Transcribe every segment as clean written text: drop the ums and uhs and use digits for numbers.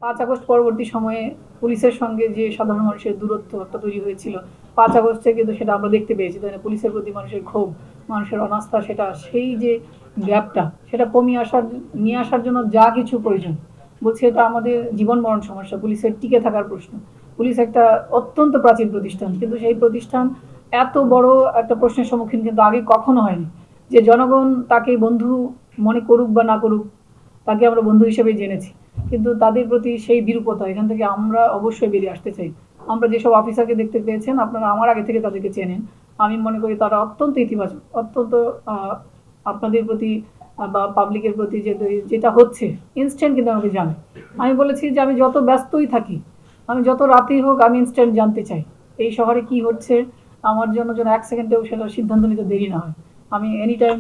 5 August পরবর্তী সময়ে পুলিশের সঙ্গে যে সাধারণ মানুষের দূরত্ব একটা তৈরি হয়েছিল, 5 আগস্টে কিন্তু সেটা আমরা দেখতে পেয়েছি, তাই না? পুলিশের প্রতি মানুষের ক্ষোভ, মানুষের অনাস্থা, সেটা সেই যে গ্যাপটা সেটা কমিয়ে নিয়ে আসার জন্য যা কিছু প্রয়োজন, বলছি এটা আমাদের জীবন মরণ সমস্যা, পুলিশের টিকে থাকার প্রশ্ন। পুলিশ একটা অত্যন্ত প্রাচীন প্রতিষ্ঠান, কিন্তু সেই প্রতিষ্ঠান এত বড় একটা প্রশ্নের সম্মুখীন কিন্তু আগে কখনো হয়নি, যে জনগণ তাকে বন্ধু মনে করুক বা না করুক, তাকে আমরা বন্ধু হিসেবে জেনেছি, কিন্তু তাদের প্রতি সেই বিরূপতা, এখান থেকে আমরা অবশ্যই বেরিয়ে আসতে চাই। আমরা যেসব অফিসারকে দেখতে পেয়েছেন, আপনারা আমার আগে থেকে তাদেরকে চেনেন, আমি মনে করি তারা অত্যন্ত ইতিবাচক, অত্যন্ত আপনাদের প্রতি বা পাবলিকের প্রতি যেটা হচ্ছে ইনস্ট্যান্ট কিন্তু আমাকে জানে। আমি বলেছি যে আমি যত ব্যস্তই থাকি, আমি যত রাতেই হোক, আমি ইনস্ট্যান্ট জানতে চাই এই শহরে কি হচ্ছে, আমার জন্য যেন 1 সেকেন্ডেও সেটা সিদ্ধান্ত নিতে দেরি না হয়। আমি এনি টাইম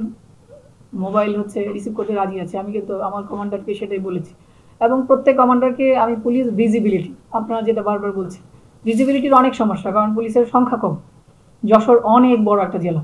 মোবাইল রিসিভ করতে রাজি আছি, আমি কিন্তু আমার কমান্ডারকে সেটাই বলেছি। এবং প্রত্যেক কমান্ডারকে আমি পুলিশ ভিজিবিলিটি, আপনারা যেটা বারবার বলছি, ভিজিবিলিটির অনেক সমস্যা, কারণ পুলিশের সংখ্যা কম, যশোর অনেক বড় একটা জেলা।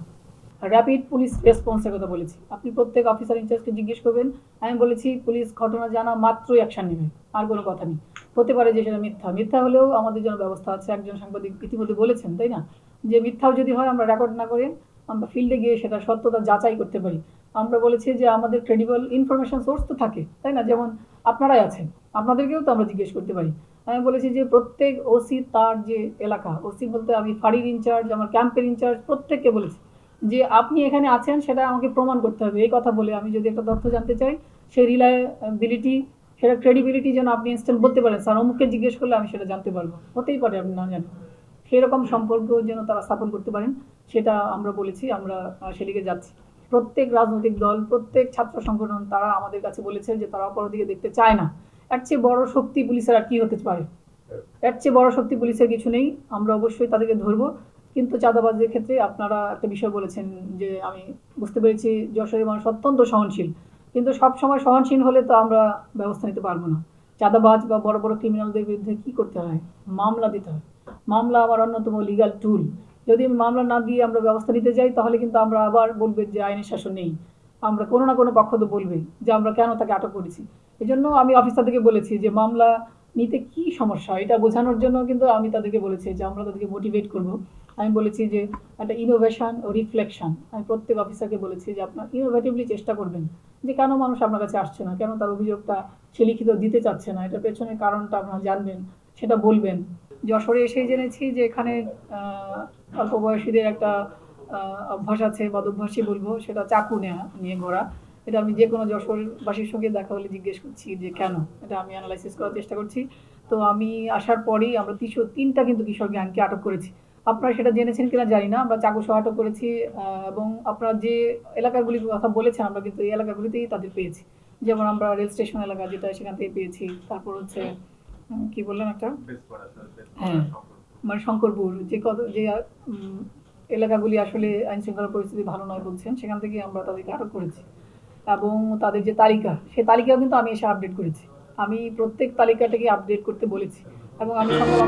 র্যাপিড পুলিশ রেসপন্সের কথা বলেছি, আপনি প্রত্যেক অফিসার ইনচার্জকে জিজ্ঞেস করবেন, আমি বলেছি পুলিশ ঘটনা জানা মাত্রই অ্যাকশন নেবে, আর কোনো কথা নেই। হতে পারে যে সেটা মিথ্যা, মিথ্যা হলেও আমাদের জন্য ব্যবস্থা আছে, একজন সাংবাদিক ইতিমধ্যে বলেছেন, তাই না, যে মিথ্যাও যদি হয় আমরা রেকর্ড না করে আমরা ফিল্ডে গিয়ে সেটা সত্যতা যাচাই করতে পারি। আমরা বলেছি যে আমাদের ক্রেডিবল ইনফরমেশন সোর্স তো থাকে, তাই না, যেমন আপনারাই আছেন, আপনাদেরকেও তো আমরা জিজ্ঞেস করতে পারি। আমি বলেছি যে প্রত্যেক ওসি তার যে এলাকা, ওসি বলতে আমি ফাঁড়ির ইনচার্জ, আমার ক্যাম্পের ইনচার্জ, প্রত্যেককে বলেছি যে আপনি এখানে আছেন সেটা আমাকে প্রমাণ করতে হবে, এই কথা বলে আমি যদি একটা তথ্য জানতে চাই, সেই রিলায়েবিলিটি, সেটা ক্রেডিবিলিটি যেন আপনি ইনস্ট্যান্ট বলতে পারেন, স্যার অমুককে জিজ্ঞেস করলে আমি সেটা জানতে পারবো, হতেই পারে আপনি না জানেন, সেরকম সম্পর্ক যেন তারা স্থাপন করতে পারেন, সেটা আমরা বলেছি, আমরা সেদিকে যাচ্ছি। প্রত্যেক রাজনৈতিক দল, প্রত্যেক ছাত্র সংগঠন তারা আমাদের কাছে বলেছে যে তারা অপরাধীকে দেখতে চায় না। এর চেয়ে বড় শক্তি পুলিশের আর কি হতে পারে, এর চেয়ে বড় শক্তি পুলিশের কিছু নেই, আমরা অবশ্যই তাদেরকে ধরবো। কিন্তু চাঁদাবাজদের ক্ষেত্রে আপনারা একটা বিষয় বলেছেন, যে আমি বুঝতে পেরেছি যশোরের মানুষ অত্যন্ত সহনশীল, কিন্তু সব সময় সহনশীল হলে তো আমরা ব্যবস্থা নিতে পারবো না। চাঁদাবাজ বা বড় বড় ক্রিমিনালদের বিরুদ্ধে কি করতে হয়, মামলা দিতে হয়। মামলা আমার অন্যতম লিগাল টুল, যদি মামলা না দিয়ে আমরা ব্যবস্থা নিতে যাই তাহলে কিন্তু আমরা আবার বলবে যে আইনের শাসন নেই, আমরা কোনো না কোনো পক্ষ তো বলবে যে আমরা কেন তাকে আটক করেছি। এই জন্য আমি অফিসারদেরকে বলেছি যে মামলা নিতে কি সমস্যা এটা বোঝানোর জন্য কিন্তু আমি তাদেরকে বলেছি যে আমরা তাদেরকে মোটিভেট করব। আমি বলেছি যে একটা ইনোভেশন ও রিফ্লেকশন, আমি প্রত্যেক অফিসারকে বলেছি যে আপনার ইনোভেটিভলি চেষ্টা করবেন, যে কেন মানুষ আপনার কাছে আসছে না, কেন তার অভিযোগটা সে লিখিত দিতে চাচ্ছে না, এটার পেছনে কারণটা আপনারা জানবেন, সেটা বলবেন। যশোরে এসেই জেনেছি যে এখানে অল্প বয়সীদের একটা অভ্যাস আছে, বদভ্যাসই বলবো, সেটা চাকু নেওয়া নিয়ে ঘোরা। এটা আমি যে কোনো যশোরবাসীর সঙ্গে দেখা হলে জিজ্ঞেস করছি যে কেন, এটা আমি অ্যানালাইসিস করার চেষ্টা করছি। তো আমি আসার পরেই আমরা 303টা কিন্তু কিশোর গ্যাংকে আটক করেছি। আপনারা সেটা জেনেছেন কিনা জানি না, আমরা চাকু সহ আটক করেছি, এবং আপনারা যে এলাকাগুলির কথা বলেছেন আমরা কিন্তু এই এলাকাগুলিতেই তাদের পেয়েছি। যেমন আমরা রেল স্টেশন এলাকা যেটা, সেখান থেকে পেয়েছি। তারপর কি বললেন একটা, হ্যাঁ, মানে শঙ্করপুর, যে এলাকাগুলি আসলে আইন শৃঙ্খলা পরিস্থিতি ভালো নয় বলছেন, সেখান থেকে আমরা তাদেরকে আটক করেছি। এবং তাদের যে তালিকা, সেই তালিকাও কিন্তু আমি এসে আপডেট করেছি, আমি প্রত্যেক তালিকাটাকে আপডেট করতে বলেছি। এবং আমি সকল